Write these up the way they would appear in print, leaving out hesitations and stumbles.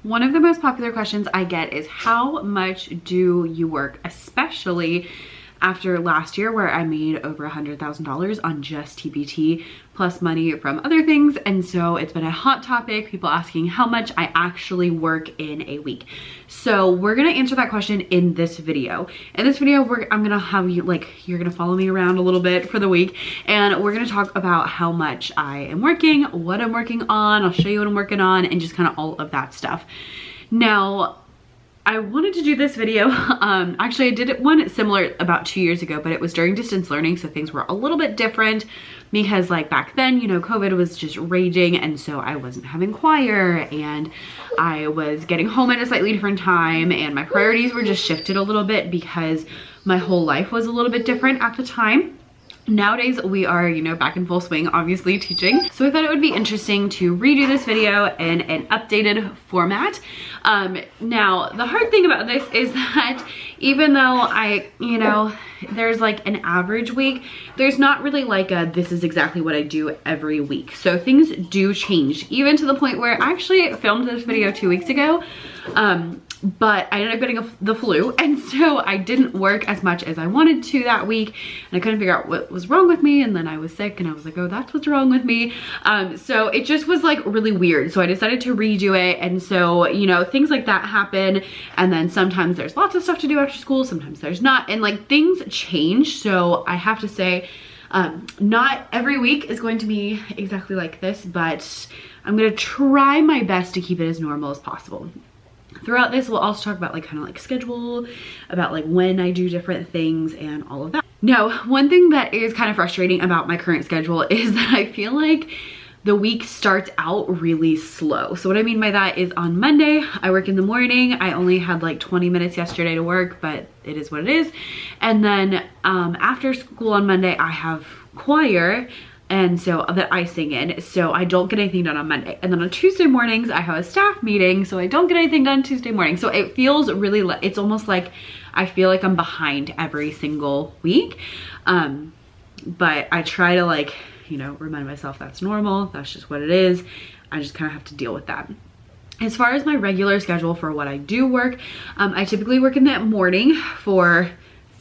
One of the most popular questions I get is how much do you work, especially after last year where I made over $100,000 on just TPT plus money from other things. And so it's been a hot topic, people asking how much I actually work in a week. So we're gonna answer that question in this video. In this video, I'm gonna have you, you're gonna follow me around a little bit for the week, and we're gonna talk about how much I am working, what I'm working on, I'll show you what I'm working on, and just kind of all of that stuff. Now, I wanted to do this video, actually I did one similar about 2 years ago, but it was during distance learning, so things were a little bit different because back then, COVID was just raging, and so I wasn't having choir, and I was getting home at a slightly different time, and my priorities were just shifted a little bit because my whole life was a little bit different at the time. Nowadays we are, back in full swing, obviously teaching. So I thought it would be interesting to redo this video in an updated format. Now, the hard thing about this is that even though there's an average week, there's not really this is exactly what I do every week. So things do change, even to the point where I actually filmed this video 2 weeks ago. But I ended up getting the flu, and so I didn't work as much as I wanted to that week, and I couldn't figure out what was wrong with me, and then I was sick, and I was like, oh, that's what's wrong with me. So it just was really weird, so I decided to redo it. And so, things like that happen, and then sometimes there's lots of stuff to do after school, sometimes there's not, and things change. So I have to say, not every week is going to be exactly like this, but I'm gonna try my best to keep it as normal as possible. Throughout this, we'll also talk about schedule, about when I do different things and all of that. Now, one thing that is kind of frustrating about my current schedule is that I feel like the week starts out really slow. So what I mean by that is on Monday, I work in the morning. I only had 20 minutes yesterday to work, but it is what it is. And then after school on Monday, I have choir, and so that I sing in, so I don't get anything done on Monday. And then on Tuesday mornings, I have a staff meeting, so I don't get anything done Tuesday morning. So it feels really, it's almost like I feel like I'm behind every single week. But I try to remind myself that's normal, that's just what it is. I just kind of have to deal with that. As far as my regular schedule for what I do work, I typically work in that morning for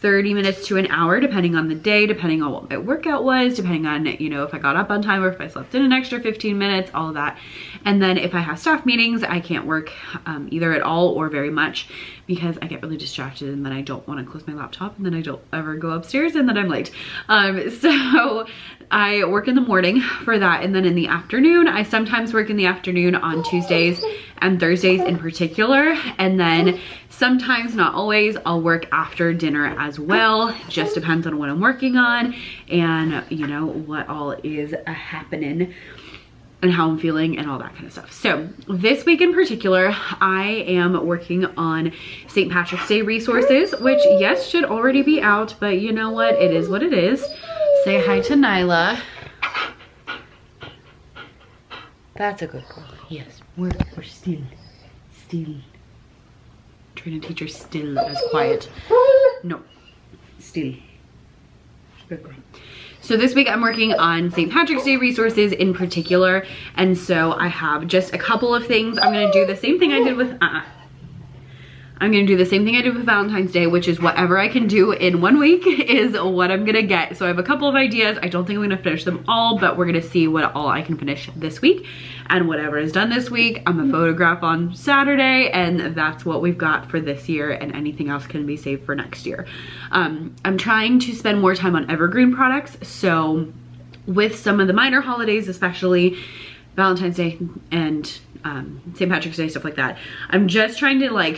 30 minutes to an hour, depending on the day, depending on what my workout was, depending on, if I got up on time or if I slept in an extra 15 minutes, all of that. And then if I have staff meetings, I can't work either at all or very much because I get really distracted, and then I don't want to close my laptop, and then I don't ever go upstairs, and then I'm late. So I work in the morning for that. And then in the afternoon, I sometimes work in the afternoon on Tuesdays and Thursdays in particular. And then sometimes, not always, I'll work after dinner as well. Just depends on what I'm working on and what all is happening and how I'm feeling and all that kind of stuff. So this week in particular, I am working on St. Patrick's Day resources, which yes, should already be out, but you know what? It is what it is. Say hi to Nyla. That's a good girl. Yes, we're still trying to teach her still as quiet. No, still. Good girl. So this week I'm working on St. Patrick's Day resources in particular, and so I have just a couple of things. I'm gonna do the same thing I did with Valentine's Day, which is whatever I can do in 1 week is what I'm gonna get. So I have a couple of ideas. I don't think I'm gonna finish them all, but we're gonna see what all I can finish this week. And whatever is done this week, I'm gonna photograph on Saturday, and that's what we've got for this year, and anything else can be saved for next year. I'm trying to spend more time on evergreen products. So with some of the minor holidays, especially Valentine's Day and St. Patrick's Day, stuff like that, I'm just trying to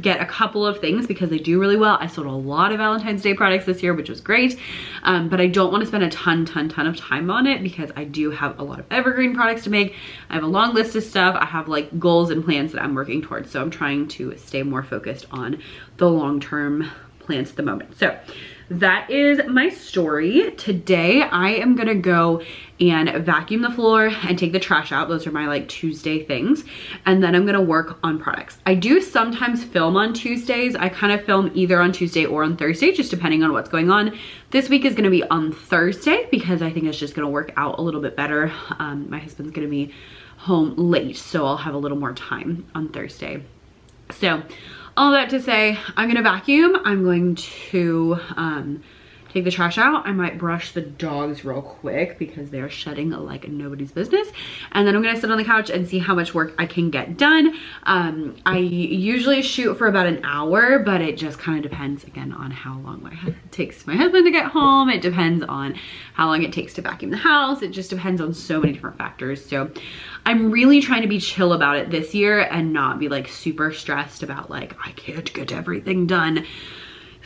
get a couple of things because they do really well. I sold a lot of Valentine's Day products this year, which was great, but I don't want to spend a ton of time on it because I do have a lot of evergreen products to make. I have a long list of stuff. I have goals and plans that I'm working towards, so I'm trying to stay more focused on the long-term plans at the moment. So that is my story. Today I am gonna go and vacuum the floor and take the trash out. Those are my Tuesday things. And then I'm gonna work on products. I do sometimes film on Tuesdays. I kind of film either on Tuesday or on Thursday, just depending on what's going on. This week is gonna be on Thursday because I think it's just gonna work out a little bit better. My husband's gonna be home late, so I'll have a little more time on Thursday. So all that to say, I'm gonna vacuum. I'm going to take the trash out. I might brush the dogs real quick because they're shedding like nobody's business. And then I'm gonna sit on the couch and see how much work I can get done. I usually shoot for about an hour, but it just kind of depends again on how long it takes my husband to get home. It depends on how long it takes to vacuum the house. It just depends on so many different factors. So I'm really trying to be chill about it this year and not be like super stressed about like, I can't get everything done.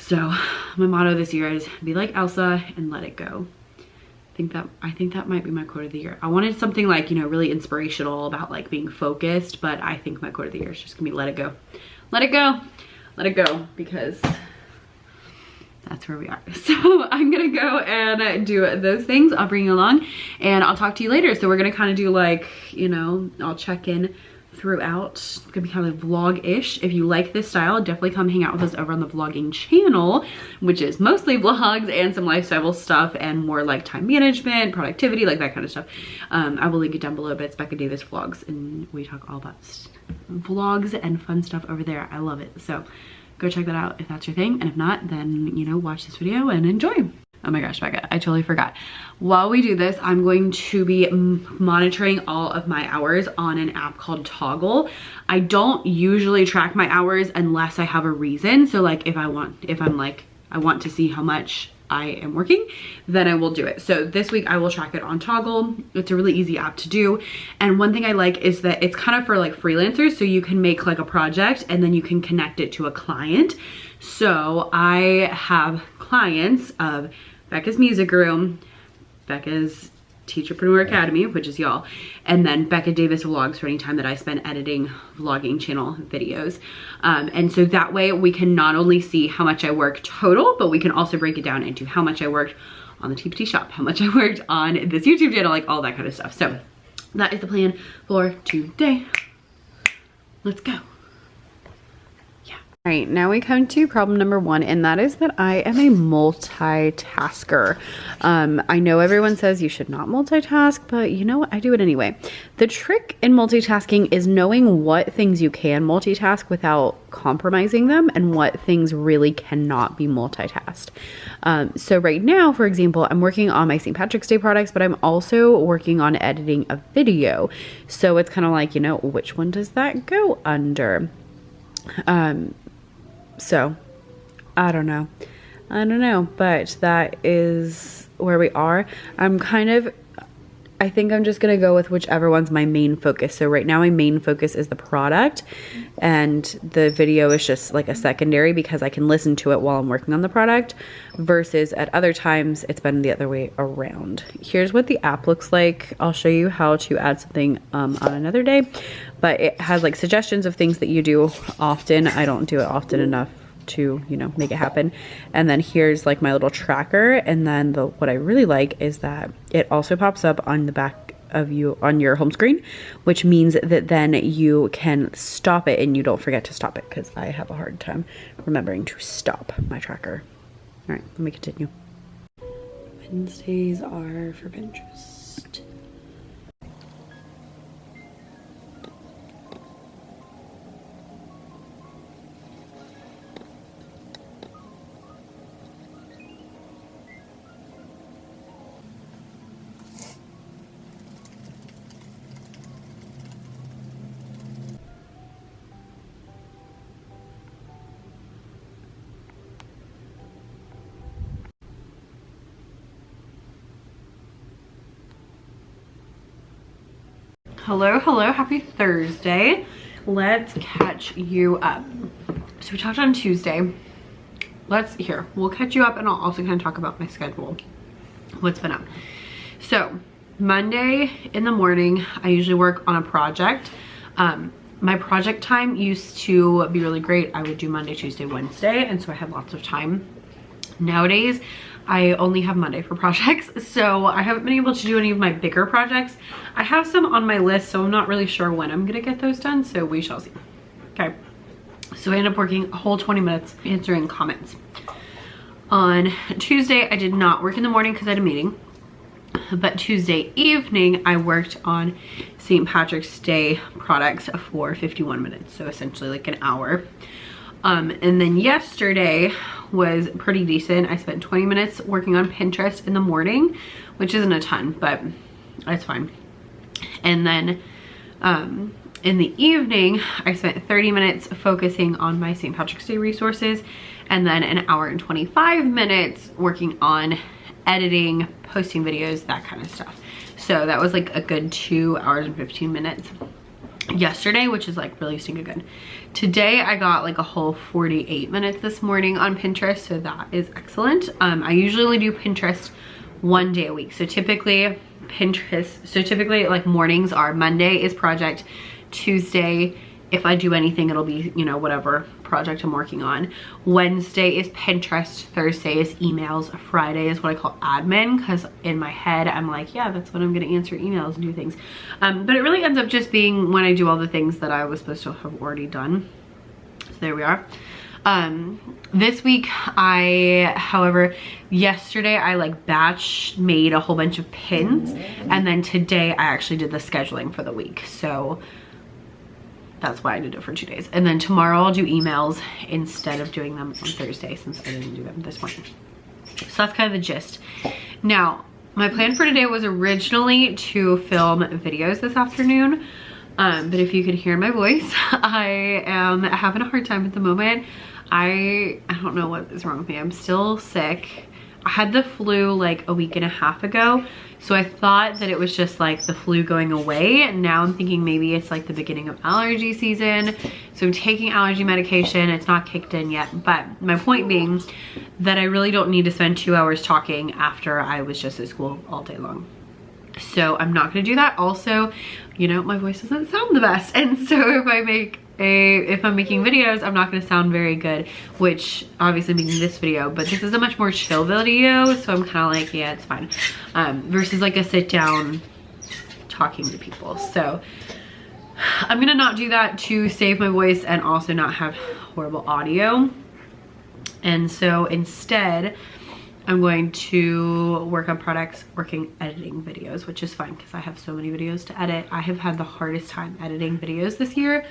So my motto this year is be like Elsa and let it go. I think that might be my quote of the year. I wanted something like, you know, really inspirational about like being focused, but I think my quote of the year is just gonna be let it go. Let it go. Let it go, because that's where we are. So I'm gonna go and do those things. I'll bring you along and I'll talk to you later. So we're gonna kind of do like, you know, I'll check in throughout. It's gonna be kind of vlog-ish. If you like this style, definitely come hang out with us over on the vlogging channel, which is mostly vlogs and some lifestyle stuff and more like time management, productivity, like that kind of stuff. I will link it down below, but it's Becca Davis Vlogs and we talk all about vlogs and fun stuff over there. I love it. So go check that out if that's your thing. And if not, then, you know, watch this video and enjoy. Oh my gosh, Becca, I totally forgot. While we do this, I'm going to be monitoring all of my hours on an app called Toggle. I don't usually track my hours unless I have a reason. So like if I'm like, I want to see how much I am working, then I will do it. So this week I will track it on Toggle. It's a really easy app to do. And one thing I like is that it's kind of for like freelancers. So you can make like a project and then you can connect it to a client. So I have clients of Becca's Music Room, Becca's Teacherpreneur Academy, which is y'all, and then Becca Davis Vlogs for any time that I spend editing vlogging channel videos. And so that way we can not only see how much I work total, but we can also break it down into how much I worked on the TPT shop, how much I worked on this YouTube channel, like all that kind of stuff. So that is the plan for today. Let's go. All right, now we come to problem number 1, and that is that I am a multitasker. I know everyone says you should not multitask, but you know what? I do it anyway. The trick in multitasking is knowing what things you can multitask without compromising them and what things really cannot be multitasked. So right now, for example, I'm working on my St. Patrick's Day products, but I'm also working on editing a video. So it's kind of like, you know, which one does that go under? So I don't know, but that is where we are. I think I'm just going to go with whichever one's my main focus. So right now my main focus is the product and the video is just like a secondary because I can listen to it while I'm working on the product, versus at other times it's been the other way around. Here's what the app looks like. I'll show you how to add something on another day, but it has like suggestions of things that you do often. I don't do it often enough to, you know, make it happen. And then here's like my little tracker. And then what I really like is that it also pops up on the back of you on your home screen, which means that then you can stop it and you don't forget to stop it, because I have a hard time remembering to stop my tracker. All right, let me continue. Wednesdays are for Pinterest. Hello, happy Thursday. Let's catch you up. So we talked on Tuesday. We'll catch you up and I'll also kind of talk about my schedule, what's been up. So Monday in the morning, I usually work on a project. My project time used to be really great. I would do Monday, Tuesday, Wednesday, and so I had lots of time. Nowadays, I only have Monday for projects, so I haven't been able to do any of my bigger projects. I have some on my list, so I'm not really sure when I'm gonna get those done, so we shall see. Okay, so I ended up working a whole 20 minutes answering comments. On Tuesday, I did not work in the morning because I had a meeting. But Tuesday evening, I worked on St. Patrick's Day products for 51 minutes. So essentially like an hour. And then yesterday was pretty decent. I spent 20 minutes working on Pinterest in the morning, which isn't a ton, but it's fine. And then in the evening, I spent 30 minutes focusing on my St. Patrick's Day resources, and then an hour and 25 minutes working on editing, posting videos, that kind of stuff. So that was like a good 2 hours and 15 minutes yesterday, which is like really stinking good. Today I got like a whole 48 minutes this morning on Pinterest, so that is excellent. I usually only do Pinterest 1 day a week. So typically like mornings are Monday is project, Tuesday, if I do anything, it'll be, you know, whatever project I'm working on. Wednesday is Pinterest, Thursday is emails, Friday is what I call admin, because in my head I'm like, yeah, that's when I'm gonna answer emails and do things. But it really ends up just being when I do all the things that I was supposed to have already done. So there we are. This week however, yesterday I like batch made a whole bunch of pins, and then today I actually did the scheduling for the week. So that's why I did it for 2 days. And then tomorrow I'll do emails instead of doing them on Thursday, since I didn't do them this morning. So that's kind of the gist. Now, my plan for today was originally to film videos this afternoon. But if you could hear my voice, I am having a hard time at the moment. I don't know what is wrong with me. I'm still sick. I had the flu like a week and a half ago. So I thought that it was just like the flu going away. And now I'm thinking maybe it's like the beginning of allergy season. So I'm taking allergy medication. It's not kicked in yet. But my point being that I really don't need to spend 2 hours talking after I was just at school all day long. So I'm not gonna do that. Also, you know, my voice doesn't sound the best. And so if I'm making videos, I'm not gonna sound very good, which obviously I'm making this video, but this is a much more chill video. So I'm kind of like, yeah, it's fine. Versus like a sit down talking to people. So I'm gonna not do that to save my voice and also not have horrible audio. And so instead, I'm going to work on products, editing videos, which is fine because I have so many videos to edit. I have had the hardest time editing videos this year,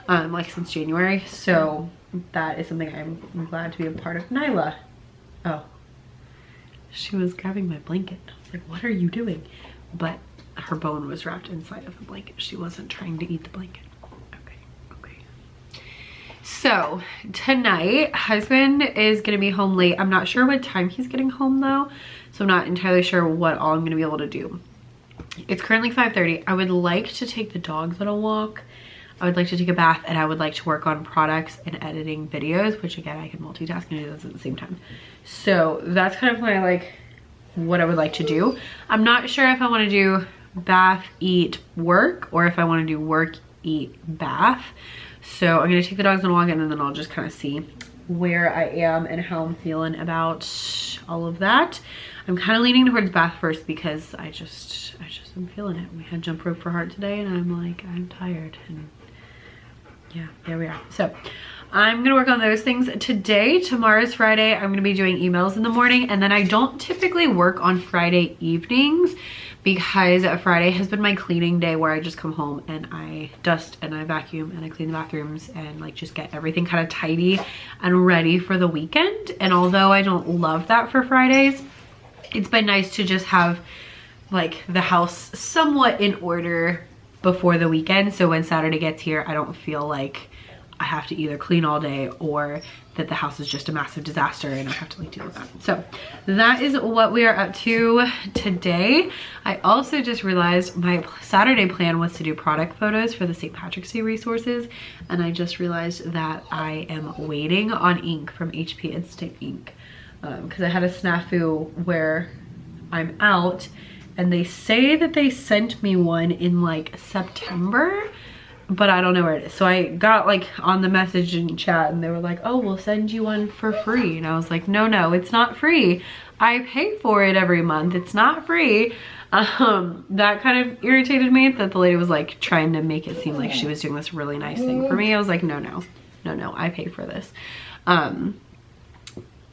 like since January. So that is something I'm glad to be a part of. Nyla. Oh, she was grabbing my blanket. I was like, what are you doing? But her bone was wrapped inside of the blanket. She wasn't trying to eat the blanket. So tonight, husband is gonna be home late. I'm not sure what time he's getting home though, so I'm not entirely sure what all I'm gonna be able to do. It's currently 5:30. I would like to take the dogs on a walk. I would like to take a bath, and I would like to work on products and editing videos, which again, I can multitask and do those at the same time. So that's kind of my what I would like to do. I'm not sure if I wanna do bath, eat, work, or if I wanna do work, eat, bath. So I'm gonna take the dogs on a walk, and then I'll just kind of see where I am and how I'm feeling about all of that. I'm kind of leaning towards bath first because I just am feeling it. We had jump rope for heart today, and I'm like, I'm tired, and yeah, there we are. So I'm gonna work on those things today. Tomorrow's Friday. I'm gonna be doing emails in the morning, and then I don't typically work on Friday evenings because Friday has been my cleaning day, where I just come home and I dust and I vacuum and I clean the bathrooms and like just get everything kind of tidy and ready for the weekend. And although I don't love that for Fridays, it's been nice to just have like the house somewhat in order before the weekend. So when Saturday gets here, I don't feel like I have to either clean all day or that the house is just a massive disaster and I have to like deal with that. So that is what we are up to today. I also just realized my Saturday plan was to do product photos for the St. Patrick's Day resources, and I just realized that I am waiting on ink from HP Instant Ink because I had a snafu where I'm out, and they say that they sent me one in like September, but I don't know where it is. So I got like on the message in chat, and they were like, oh, we'll send you one for free. And I was like, no, it's not free. I pay for it every month. It's not free. That kind of irritated me that the lady was like trying to make it seem like she was doing this really nice thing for me. I was like, no, I pay for this.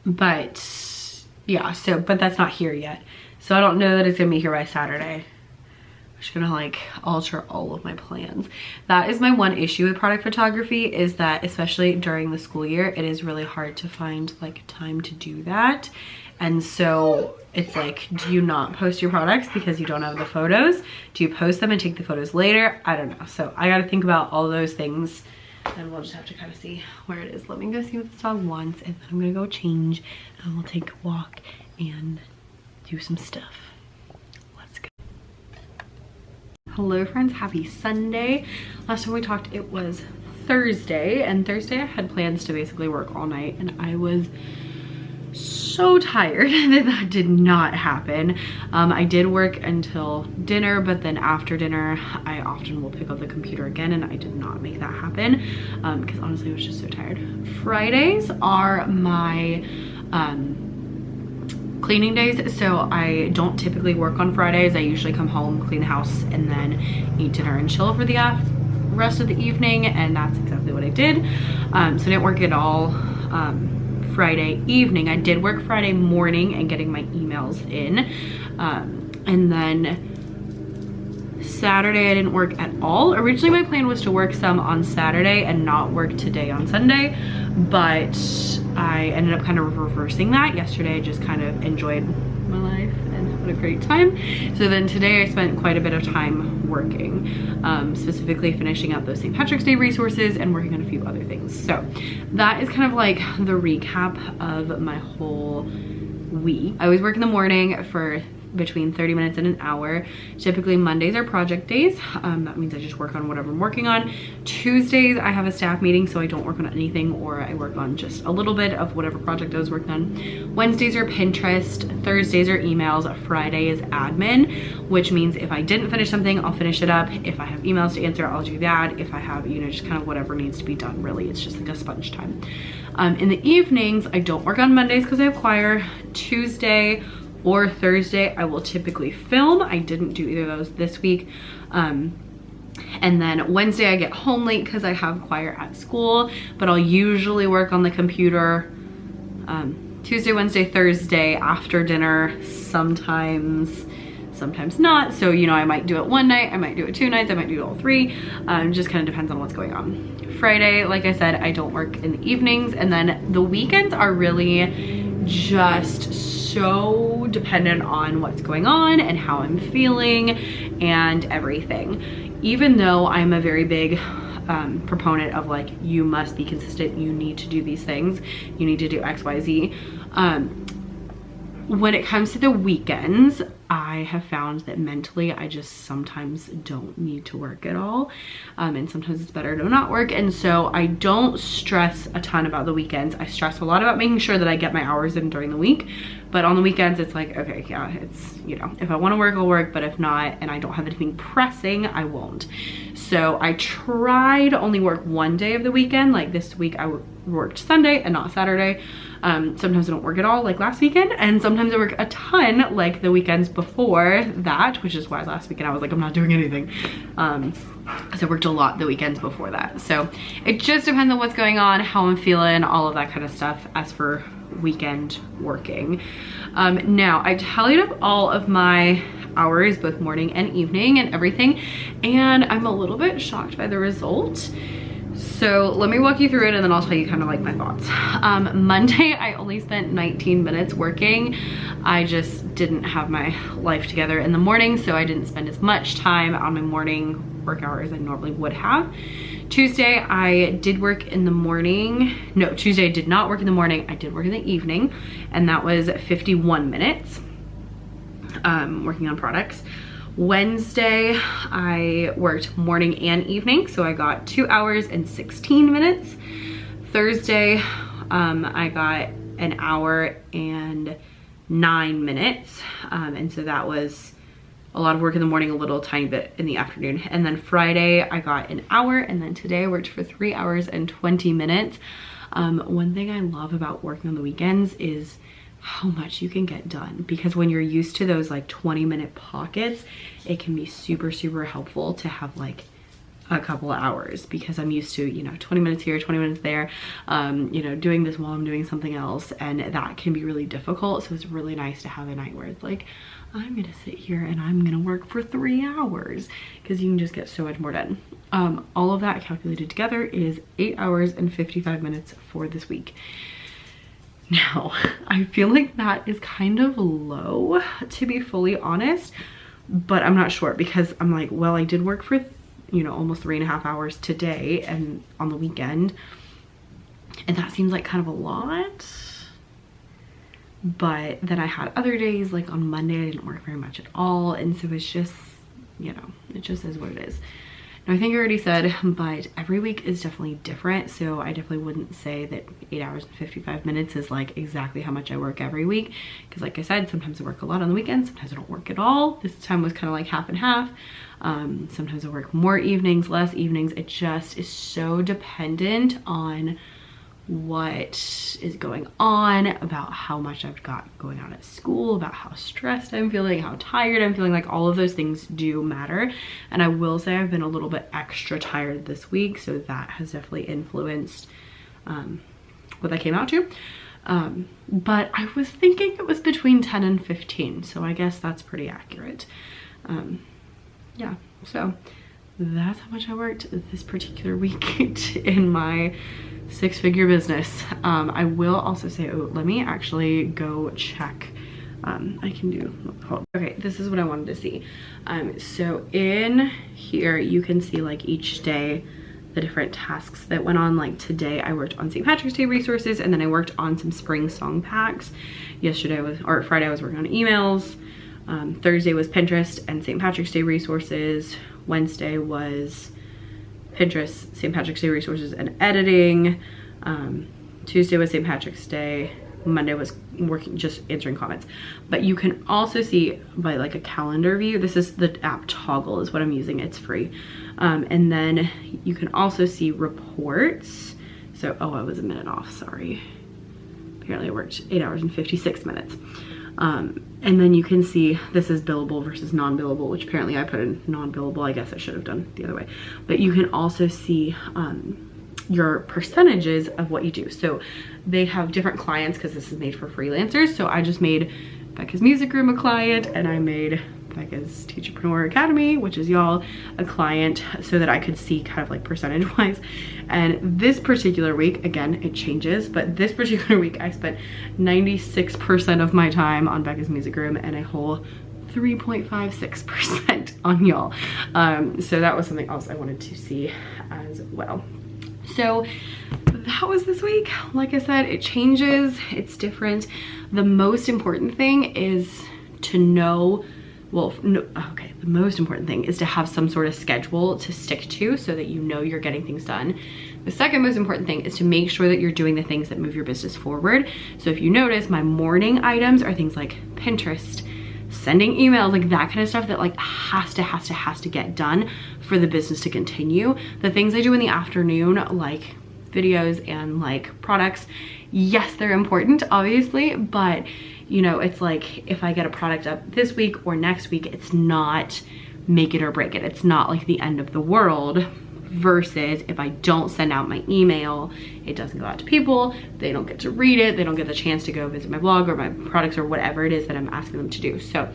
But yeah, but that's not here yet. So I don't know that it's gonna be here by Saturday. I'm just gonna like alter all of my plans. That is my one issue with product photography, is that especially during the school year, it is really hard to find like time to do that. And so it's like, do you not post your products because you don't have the photos? Do you post them and take the photos later? I don't know. So I gotta think about all those things, and we'll just have to kind of see where it is. Let me go see what this dog wants, and then I'm gonna go change and we'll take a walk and do some stuff. Let's go. Hello friends, happy Sunday. Last time we talked it was Thursday, and Thursday I had plans to basically work all night, and I was so tired that that did not happen. I did work until dinner, but then after dinner I often will pick up the computer again, and I did not make that happen because honestly I was just so tired. Fridays are my cleaning days, so I don't typically work on Fridays. I usually come home, clean the house, and then eat dinner and chill for the rest of the evening, and that's exactly what I did. So I didn't work at all Friday evening. I did work Friday morning and getting my emails in, and then Saturday I didn't work at all. Originally my plan was to work some on Saturday and not work today on Sunday, but I ended up kind of reversing that. Yesterday I just kind of enjoyed my life and had a great time. So then today I spent quite a bit of time working, specifically finishing up those St. Patrick's Day resources and working on a few other things. So that is kind of like the recap of my whole week. I always work in the morning for between 30 minutes and an hour. Typically Mondays are project days. That means I just work on whatever I'm working on. Tuesdays I have a staff meeting, so I don't work on anything, or I work on just a little bit of whatever project I was working on. Wednesdays are Pinterest, Thursdays are emails, Friday is admin, which means if I didn't finish something, I'll finish it up. If I have emails to answer, I'll do that. If I have, you know, just kind of whatever needs to be done, really. It's just like a sponge time. In the evenings, I don't work on Mondays because I have choir. Tuesday or Thursday I will typically film. I didn't do either of those this week. And then Wednesday I get home late because I have choir at school, but I'll usually work on the computer Tuesday, Wednesday, Thursday after dinner, sometimes not. So, you know, I might do it one night, I might do it 2 nights, I might do it all 3. Just kind of depends on what's going on. Friday, like I said, I don't work in the evenings, and then the weekends are really just so dependent on what's going on and how I'm feeling and everything. Even though I'm a very big proponent of like, you must be consistent, you need to do these things, you need to do XYZ. When it comes to the weekends, I have found that mentally I just sometimes don't need to work at all, and sometimes it's better to not work. And so I don't stress a ton about the weekends. I stress a lot about making sure that I get my hours in during the week, but on the weekends it's like, okay, yeah, it's, you know, if I want to work, I'll work, but if not and I don't have anything pressing, I won't. So I try to only work one day of the weekend. Like this week I worked Sunday and not Saturday. Sometimes I don't work at all, like last weekend, and sometimes I work a ton like the weekends before that, which is why last weekend I was like, I'm not doing anything, because I worked a lot the weekends before that. So it just depends on what's going on, how I'm feeling, all of that kind of stuff as for weekend working. Now I tallied up all of my hours, both morning and evening and everything, and I'm a little bit shocked by the result. So let me walk you through it, and then I'll tell you kind of like my thoughts. Monday, I only spent 19 minutes working. I just didn't have my life together in the morning, so I didn't spend as much time on my morning work hours as I normally would have. Tuesday, I did work in the morning. No, Tuesday I did not work in the morning. I did work in the evening, and that was 51 minutes working on products. Wednesday, I worked morning and evening, so I got 2 hours and 16 minutes. Thursday, I got 1 hour and 9 minutes, and so that was a lot of work in the morning, a little tiny bit in the afternoon. And then Friday, I got 1 hour, and then today I worked for 3 hours and 20 minutes. One thing I love about working on the weekends is how much you can get done, because when you're used to those like 20-minute pockets, it can be super helpful to have like a couple of hours, because I'm used to, you know, 20 minutes here, 20 minutes there, you know, doing this while I'm doing something else, and that can be really difficult. So it's really nice to have a night where it's like, I'm gonna sit here and I'm gonna work for 3 hours because you can just get so much more done. All of that calculated together is 8 hours and 55 minutes for this week. Now, I feel like that is kind of low, to be fully honest, but I'm not sure because I'm like, well, I did work for, you know, almost 3.5 hours today and on the weekend, and that seems like kind of a lot. But then I had other days, like on Monday, I didn't work very much at all, and so it's just, you know, it just is what it is. Now, I think I already said, but every week is definitely different, so I definitely wouldn't say that 8 hours and 55 minutes is like exactly how much I work every week, because like I said, sometimes I work a lot on the weekends, sometimes I don't work at all. This time was kind of like half and half. Sometimes I work more evenings, less evenings. It just is so dependent on what is going on, about how much I've got going on at school, about how stressed I'm feeling, how tired I'm feeling. Like all of those things do matter. And I will say I've been a little bit extra tired this week, so that has definitely influenced what I came out to. But I was thinking it was between 10 and 15, so I guess that's pretty accurate. Yeah, so that's how much I worked this particular week in my 6-figure business. I will also say, oh, let me actually go check. I can do, okay, this is what I wanted to see. So in here, you can see like each day, the different tasks that went on. Like today I worked on St. Patrick's Day resources, and then I worked on some spring song packs. Friday I was working on emails. Thursday was Pinterest and St. Patrick's Day resources. Wednesday was Pinterest, St. Patrick's Day resources and editing. Tuesday was St. Patrick's Day. Monday was working, just answering comments. But you can also see by like a calendar view, this is the app Toggle is what I'm using, it's free. And then you can also see reports. So, oh, I was a minute off, sorry. Apparently I worked 8 hours and 56 minutes. And then you can see this is billable versus non-billable, which apparently I put in non-billable. I guess I should have done the other way. But you can also see your percentages of what you do. So they have different clients because this is made for freelancers. So I just made Becca's Music Room a client, and I made Becca's Teacherpreneur Academy, which is y'all, a client, so that I could see kind of like percentage wise. And this particular week, again, it changes, but this particular week I spent 96% of my time on Becca's Music Room and a whole 3.56% on y'all. So that was something else I wanted to see as well. So that was this week. Like I said, it changes, it's different. The most important thing is to know, the most important thing is to have some sort of schedule to stick to so that you know you're getting things done. The second most important thing is to make sure that you're doing the things that move your business forward. So if you notice, my morning items are things like Pinterest, sending emails, like that kind of stuff that like has to get done for the business to continue. The things I do in the afternoon, like videos and like products, yes, they're important, obviously, but you know, it's like if I get a product up this week or next week, it's not make it or break it. It's not like the end of the world. Versus if I don't send out my email, it doesn't go out to people, they don't get to read it, they don't get the chance to go visit my blog or my products or whatever it is that I'm asking them to do. So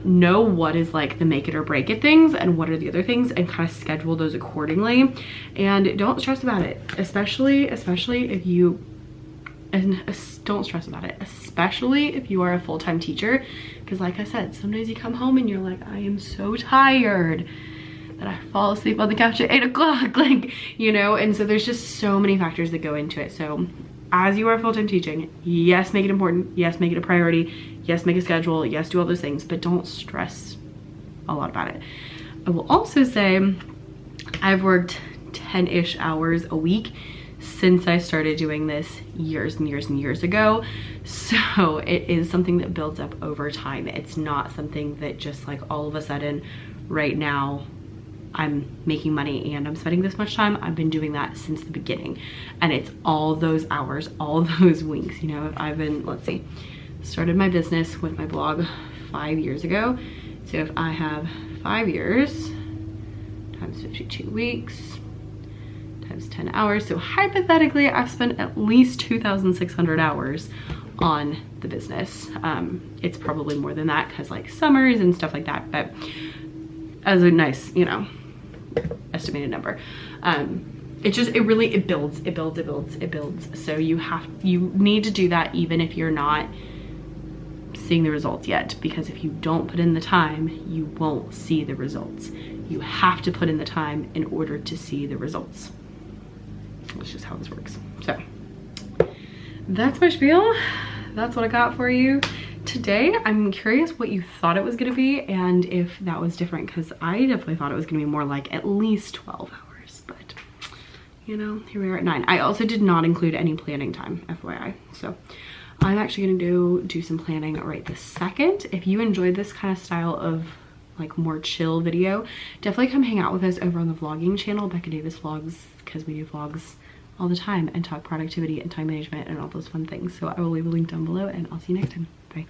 know what is like the make it or break it things and what are the other things, and kind of schedule those accordingly. And don't stress about it, especially if you, don't stress about it, especially if you are a full-time teacher, because like I said, some days you come home and you're like, I am so tired that I fall asleep on the couch at 8 o'clock, like, you know, and so there's just so many factors that go into it. So as you are full-time teaching, yes, make it important, yes, make it a priority, yes, make a schedule, yes, do all those things, but don't stress a lot about it. I will also say I've worked 10-ish hours a week since I started doing this years and years and years ago. So it is something that builds up over time. It's not something that just like all of a sudden right now I'm making money and I'm spending this much time. I've been doing that since the beginning, and it's all those hours, all those weeks. You know, I've been, let's see, started my business with my blog 5 years ago. So if I have 5 years times 52 weeks times 10 hours, so hypothetically I've spent at least 2,600 hours on the business. It's probably more than that because like summers and stuff like that, but as a nice, you know, estimated number. It builds. So you need to do that even if you're not seeing the results yet, because if you don't put in the time, you won't see the results. You have to put in the time in order to see the results. That's just how this works. So that's my spiel. That's what I got for you today. I'm curious what you thought it was gonna be and if that was different, because I definitely thought it was gonna be more like at least 12 hours, but you know, here we are at 9. I also did not include any planning time, FYI. So I'm actually gonna do some planning right this second. If you enjoyed this kind of style of like more chill video, definitely come hang out with us over on the vlogging channel, Becca Davis Vlogs, because we do vlogs all the time and talk productivity and time management and all those fun things. So I will leave a link down below and I'll see you next time. Bye.